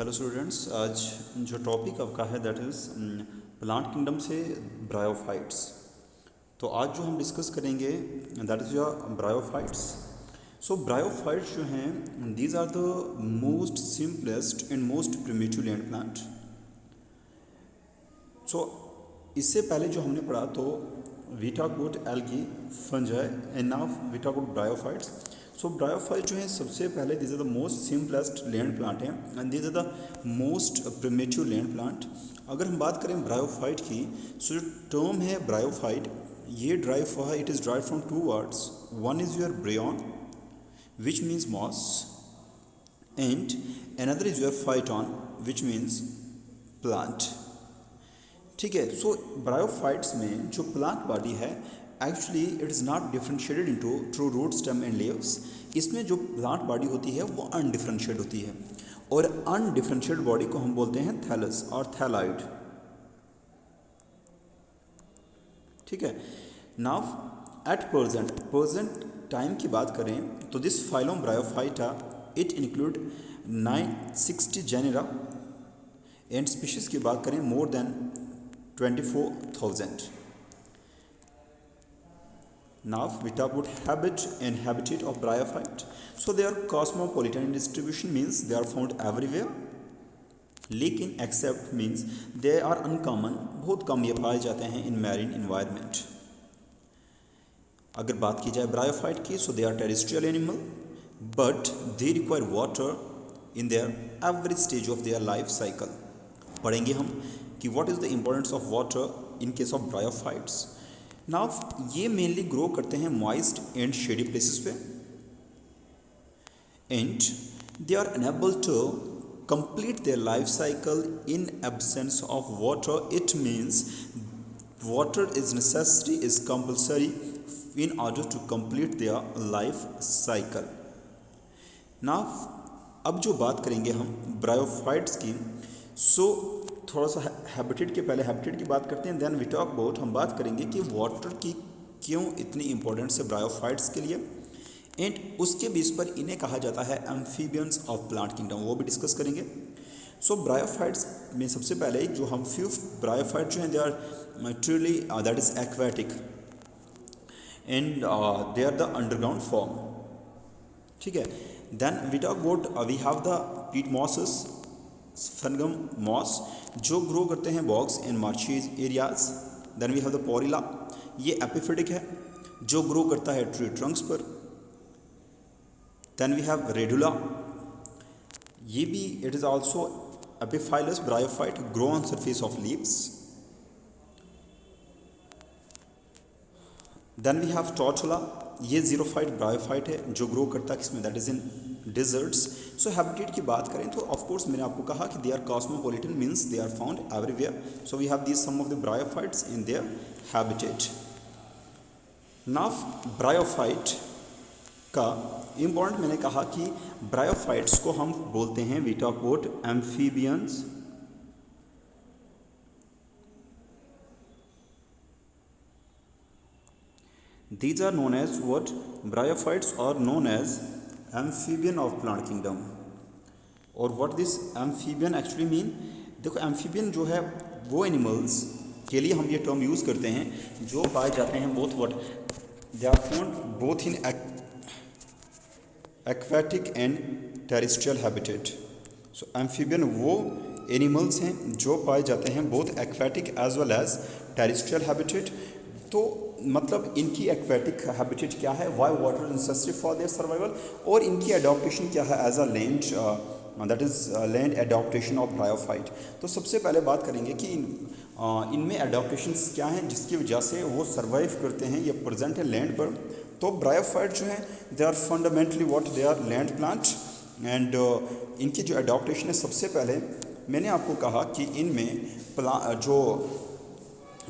Hello students, आज जो topic आपका है दैट इज़ प्लांट किंगडम से ब्रायोफाइट्स। तो आज जो हम डिस्कस करेंगे that is your bryophytes. So bryophytes जो हैं these are the most simplest and most primitive land plant. So इससे पहले जो हमने पढ़ा तो we talk about algae, fungi and now we talk about bryophytes. So bryophyte जो है सबसे पहले this are the most simplest land plant हैं and this are the most primitive land plant. अगर हम बात करें ब्रायोफाइट की, सो जो टर्म है ब्रायोफाइट ये ड्राइव हुआ है, it is drive from two words. One is your bryon which means moss and another is your phyton which means plant. ठीक है। सो ब्रायोफाइट्स में जो प्लांट बॉडी है actually it is not differentiated into through root, stem and leaves. इसमें जो plant body होती है वो अनडिफ्रेंशिएट होती है और अनडिफ्रेंशिएट बॉडी को हम बोलते हैं थैलस और थैलाइड। ठीक है। नाउ एट प्रेजेंट टाइम की बात करें तो this phylum bryophyta it include 960 genera and species की बात करें more than 24,000. Now we talk about habit and habitat of bryophyte. So they are cosmopolitan in distribution, means they are found everywhere. लेकिन except means they are uncommon, बहुत कम ये पाए जाते हैं in marine environment. अगर बात की जाए ब्रायोफाइट की, so they are terrestrial animal, but they require water in their every stage of their life cycle. पढ़ेंगे हम कि what is the importance of water in case of bryophytes. Now ये mainly grow करते हैं moist and shady places पे and they are unable to complete their life cycle in absence of water. It means water is necessary, is compulsory in order to complete their life cycle. Now अब जो बात करेंगे हम bryophytes की, सो थोड़ा सा habitat के पहले हैबिटेट की बात करते हैं, देन वी टॉक अबाउट, हम बात करेंगे कि वाटर की क्यों इतनी इंपॉर्टेंस है ब्रायोफाइट्स के लिए एंड उसके बेस पर इन्हें कहा जाता है एम्फीबियंस ऑफ प्लांट किंगडम, वो भी डिस्कस करेंगे। सो ब्रायोफाइट्स में सबसे पहले जो हम फ्यू ब्रायोफाइट जो हैं they are truly that is aquatic and they are the underground form. ठीक है। Then we talk about we have the peat mosses, sphagnum moss जो ग्रो करते हैं bogs and marshes areas. Then we have the porella, ये epiphytic है जो grow करता है ट्री ट्रंक्स पर। देन वी हैव रेडुला, ये भी it is also epiphyllous bryophyte, grow on surface of leaves. Then we have tortula, ये xerophyte bryophyte है जो ग्रो करता है किसमें, that is in deserts. So habitat की बात करें तो ऑफ कोर्स मैंने आपको कहा कि they are cosmopolitan, means they are found everywhere. So we have these some of the bryophytes in their habitat. Now bryophyte का इम्पॉर्टेंट मैंने कहा कि ब्रायोफाइट्स को हम बोलते हैं we talk about amphibians. These are known as what? Bryophytes are known as amphibian of plant kingdom. और what this amphibian actually mean? देखो amphibian जो है वो एनिमल्स के लिए हम ये टर्म यूज़ करते हैं जो पाए जाते हैं both what? They are found both in aquatic and terrestrial habitat. So amphibian वो एनिमल्स हैं जो पाए जाते हैं both aquatic as well as terrestrial habitat। तो मतलब इनकी एक्वेटिक हैबिटेट क्या है, why water is necessary for their survival, और इनकी एडॉप्टेशन क्या है as a land, that is land adaptation of bryophyte. तो सबसे पहले बात करेंगे कि इनमें एडॉप्टेशंस क्या हैं जिसकी वजह से वो सर्वाइव करते हैं, ये प्रेजेंट है लैंड पर। तो ब्रायोफाइट जो है they are fundamentally what, they are land plant and इनकी जो एडॉप्टेशन है, सबसे पहले मैंने आपको कहा कि इनमें जो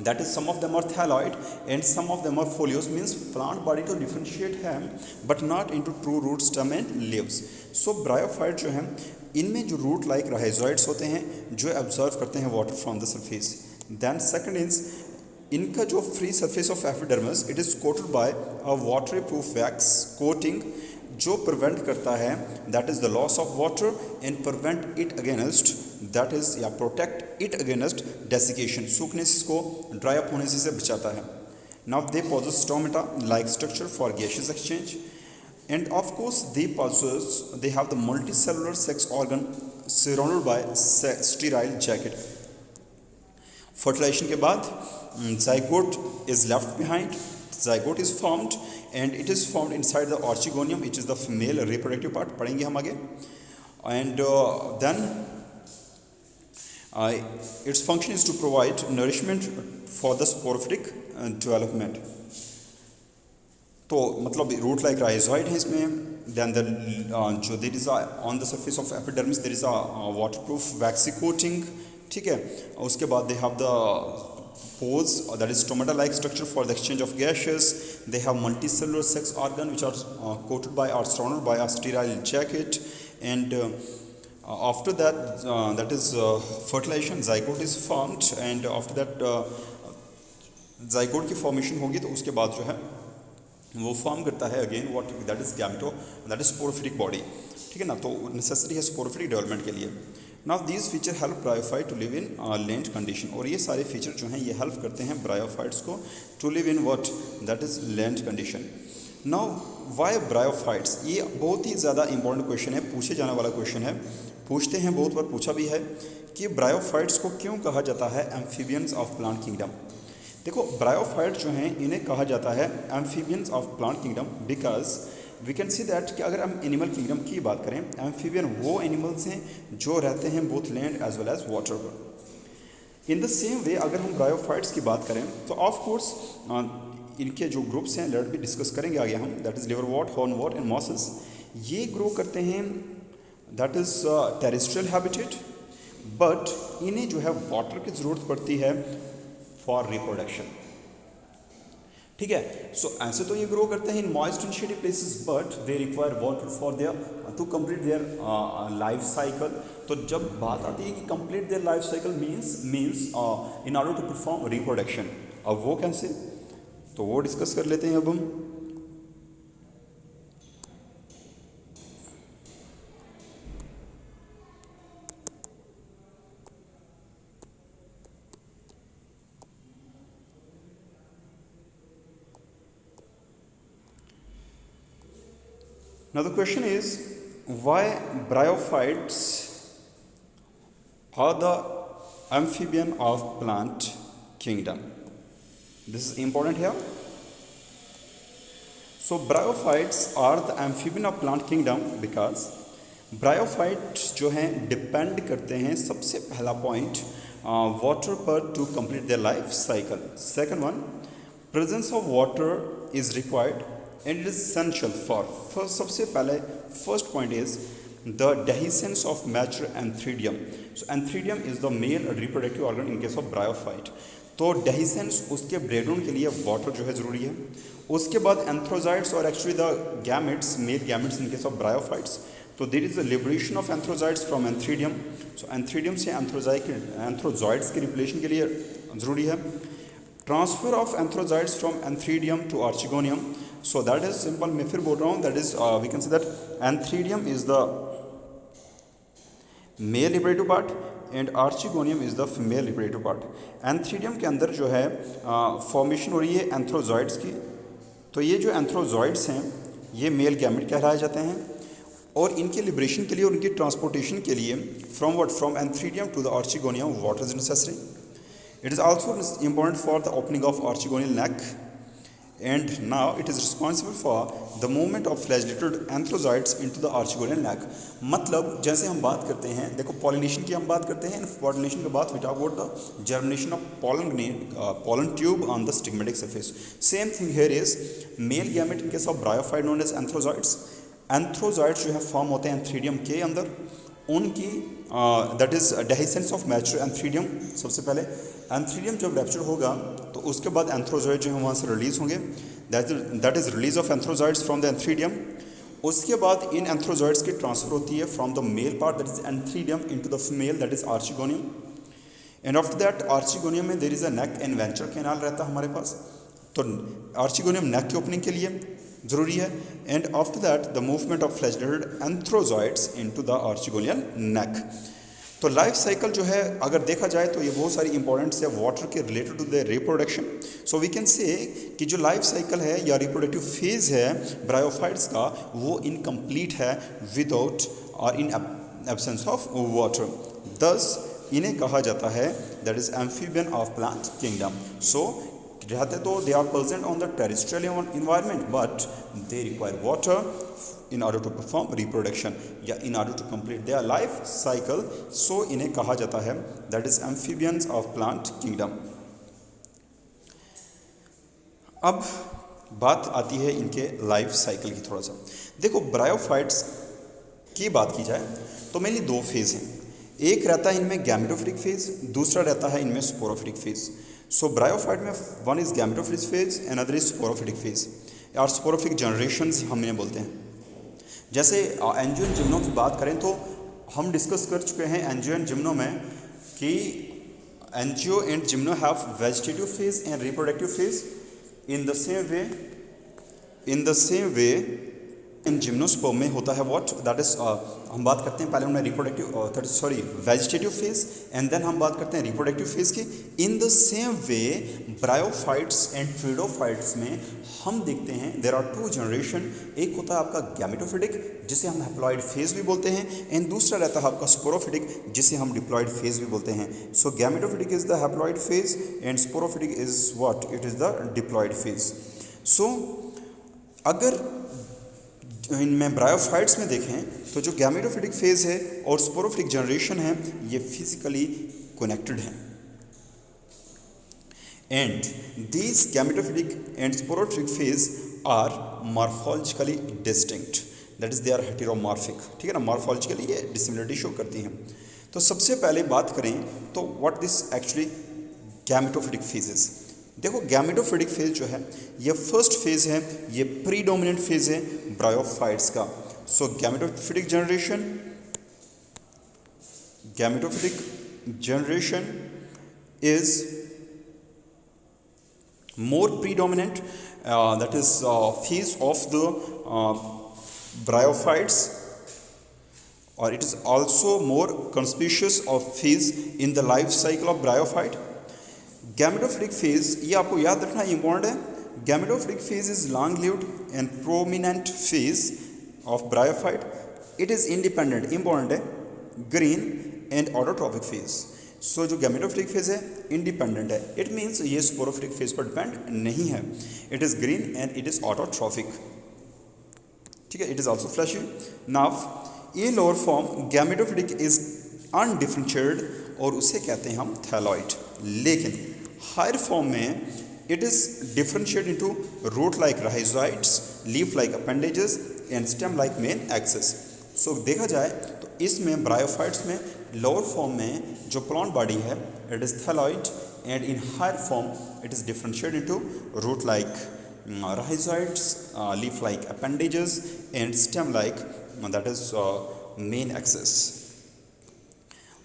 that is some of them are thalloid and some of them are foliose, means plant body to differentiate है but not into true root, stem and leaves. So bryophyte जो है इनमें जो root like rhizoids होते हैं जो absorb करते हैं water from the surface. Then second is इनका जो free surface of epidermis, it is coated by a waterproof wax coating जो प्रिवेंट करता है that is the loss of water and prevent it against that is या protect it against desiccation, सूखने को dry up होने से बचाता है. Now they possess stomata like structure for gaseous exchange, and of course they have the multicellular sex organ surrounded by sterile jacket. Fertilization के बाद zygote is left behind. Zygote is formed and it is formed inside the archegonium, which is the female reproductive part. पढ़ेंगे हम आगे. And then its function is to provide nourishment for the sporophytic development. तो मतलब root like rhizoid है इसमें. Then जो there is on the surface of epidermis there is a water proof vaccine coating. ठीक है. उसके बाद they have the pores, that is stomata like structure for the exchange of gases. They have multicellular sex organ which are coated by or surrounded by a sterile jacket, and after that that is fertilization, zygote is formed, and after that zygote की formation होगी तो उसके बाद जो है वो form करता है again what that is gameto, that is sporophytic body. ठीक है ना. तो नेसेसरी है स्पोरोफिटिक डेवलपमेंट के लिए. Now these feature help bryophyte to live in land condition. और ये सारे फीचर जो हैं ये हेल्प करते हैं ब्रायोफाइट्स को to live in what that is land condition. Now why bryophytes, ये बहुत ही ज़्यादा इंपॉर्टेंट क्वेश्चन है, पूछे जाने वाला क्वेश्चन है. पूछते हैं, बहुत बार पूछा भी है कि ब्रायोफाइट्स को क्यों कहा जाता है एम्फीबियंस ऑफ प्लांट किंगडम. देखो ब्रायोफाइट जो हैं इन्हें कहा जाता है amphibians of plant kingdom because we can see that कि अगर हम एनिमल किंगडम की बात करें, एम्फीबियन वो एनिमल्स हैं जो रहते हैं both land as well as water पर. इन द सेम वे अगर हम ब्रायोफाइट्स की बात करें तो ऑफ कोर्स इनके जो ग्रुप्स हैं लेट भी डिस्कस करेंगे आगे हम, that is liverwort, hornwort and mosses. ये ग्रो करते हैं that is terrestrial habitat, but इन्हें जो है वाटर की ज़रूरत पड़ती है फॉर रिप्रोडक्शन. ठीक है. सो ऐसे तो ये ग्रो करते हैं in moist and shady places, but they require water for their to complete their life cycle. तो जब बात आती है कि complete their life cycle means in order to perform reproduction, अब वो कैसे, तो वो डिस्कस कर लेते हैं अब हम. Now the question is why bryophytes are the amphibian of plant kingdom. This is important here. So bryophytes are the amphibian of plant kingdom because bryophytes जो हैं डिपेंड करते हैं, सबसे पहला पॉइंट वाटर पर to complete their life cycle. Second one, presence of water is required and it is essential for first. सबसे पहले first point is the dehiscence of mature antheridium. So antheridium is the male reproductive organ in case of bryophyte. तो dehiscence उसके ब्रेडोन के लिए water जो है ज़रूरी है. उसके बाद एंथ्रोजाइड्स और actually the gametes, male gametes in case of bryophytes. तो there is a liberation of antherozoids from antheridium. So antheridium से एंथ्रोजॉइड्स के रिप्लेशन के लिए ज़रूरी है. Transfer of antherozoids from antheridium to archegonium. So that is simple. मैं फिर बोल रहा हूँ, that is we can say that antheridium is the male reproductive part and archegonium is the female reproductive part. antheridium के अंदर जो है formation हो रही है एंथ्रोजॉइड्स की. तो ये जो एंथ्रोजॉइड्स हैं ये मेल गैमेट कहलाए जाते हैं और इनके लिबरेशन के लिए और इनकी ट्रांसपोर्टेशन के लिए from antheridium to the archegonium water is necessary. It is also important for the opening of archegonial neck. And now it is responsible for the movement of flagellated anthrozoids into the archegonial neck. मतलब जैसे हम बात करते हैं, देखो pollination की हम बात करते हैं, पॉलिनेशन के बाद we talk about the germination of pollen tube on the stigmatic surface. Same thing here is male gamete in case of bryophyte known as anthrozoids. Anthrozoids जो है फॉर्म होते हैं एंथ्रीडियम के अंदर. उनकी that is dehiscence of mature antheridium. सबसे पहले antheridium जब रैप्चर होगा तो उसके बाद एंथ्रोजॉइड जो है वहाँ से रिलीज़ होंगे. That is release of antherozoids from the antheridium. उसके बाद इन एंथ्रोजॉइड्स की ट्रांसफर होती है from the male part that is antheridium into the female that is archegonium. And after that archegonium में there is a neck and venter canal रहता है हमारे पास. तो आर्चिगोनियम नेक की ओपनिंग के लिए ज़रूरी है। And after that the movement of flagellated antherozoids into the archegonial neck. तो लाइफ साइकिल जो है अगर देखा जाए तो ये बहुत सारी इंपॉर्टेंट्स है वाटर के related to the reproduction. So we can say कि जो लाइफ साइकिल है या रिप्रोडक्टिव फेज़ है ब्रायोफाइट्स का वो इनकम्प्लीट है विदाउट और इन एब्सेंस ऑफ वाटर। दस इन्हें कहा जाता है that is amphibian of plant kingdom. So रहते तो they are present on the terrestrial environment but they require water in order to perform reproduction या in order to complete their life cycle. So इन्हें कहा जाता है that is amphibians of plant kingdom. अब बात आती है इनके लाइफ साइकिल की। थोड़ा सा देखो ब्रायोफाइट्स की बात की जाए तो मेनली दो फेज़ हैं। एक रहता है इनमें गैमेटोफिटिक फेज़, दूसरा रहता है इनमें स्पोरोफिटिक फेज़। सो ब्रायोफाइट में one is gametophytic phase and other is sporophytic phase और स्पोरोफिटिक जनरेशन्स हम इन्हें बोलते हैं। जैसे एंजियो एंड जिम्नो की बात करें तो हम डिस्कस कर चुके हैं एंजियो एंड जिम्नो में कि angio and gymno have vegetative phase and reproductive phase in the same way in gymnosperm में होता है व्हाट दैट इज हम बात करते हैं पहले उन्हें reproductive vegetative phase and then हम बात करते हैं रिप्रोडक्टिव फेज की। In the same way bryophytes and pteridophytes में हम देखते हैं देयर आर टू जनरेशन। एक होता है आपका गैमेटोफिटिक जिसे हम हैप्लॉइड फेज भी बोलते हैं एंड दूसरा रहता है आपका स्पोरोफिटिक जिसे हम डिप्लॉइड फेज भी बोलते हैं। So gametophytic is the haploid phase and sporophytic is what it is the diploid phase. So अगर इनमें ब्रायोफाइट्स में देखें तो जो गैमेटोफिटिक फेज़ है और स्पोरोफिटिक जनरेशन है ये फिजिकली कनेक्टेड हैं and these gametophytic and sporophytic phase are morphologically distinct that is they are heteromorphic. ठीक है ना, मॉर्फोलॉजिकली ये डिसिमिलरिटी शो करती हैं। तो सबसे पहले बात करें तो what this actually gametophytic phases. देखो गैमेटोफिटिक फेज जो है ये फर्स्ट फेज है, ये प्रीडोमिनेंट फेज है ब्रायोफाइट्स का। So gametophytic generation is more predominant that is phase of the bryophytes और it is also more conspicuous of phase in the life cycle of bryophyte. Gametophytic phase ये आपको याद रखना important है। Gametophytic phase is long lived and prominent phase of bryophyte. It is independent, important है, green and autotrophic phase. So जो gametophytic phase है independent है, it means ये स्पोरोफिटिक फेज पर डिपेंड नहीं है। It is green and it is autotrophic. ठीक है, it is also fleshy. Now ये lower form gametophytic is undifferentiated और उसे कहते हैं हम थैलॉइड। लेकिन हायर फॉर्म में it is differentiate into root like rhizoids, leaf like appendages and stem like main axis. So देखा जाए तो इसमें ब्रायोफाइट्स में लोअर फॉर्म में जो प्लांट बॉडी है it is thalloid and in higher form it is differentiate into root like rhizoids, leaf like appendages and stem like that is main axis.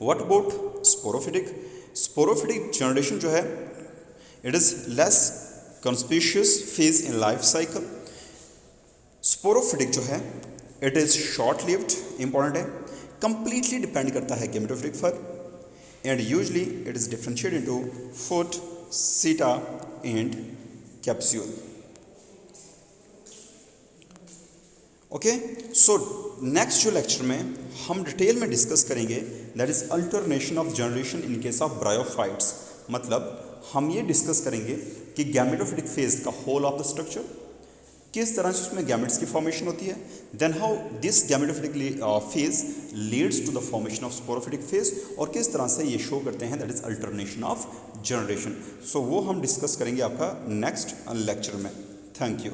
What about sporophytic? Sporophytic generation जो है it is less conspicuous phase in life cycle. Sporophytic जो है it is short lived, important है, completely depend करता है gametophytic पर and usually it is differentiate into foot, seta and capsule. Okay, so next जो lecture में हम detail में डिस्कस करेंगे that is alternation of generation in case of bryophytes. मतलब हम ये डिस्कस करेंगे कि गैमेटोफिटिक फेज का होल ऑफ द स्ट्रक्चर, किस तरह से उसमें गैमेट्स की फॉर्मेशन होती है, then how this gametophytic phase leads to the formation of sporophytic phase और किस तरह से ये शो करते हैं that is alternation of generation. So वो हम डिस्कस करेंगे आपका नेक्स्ट लेक्चर में। Thank you.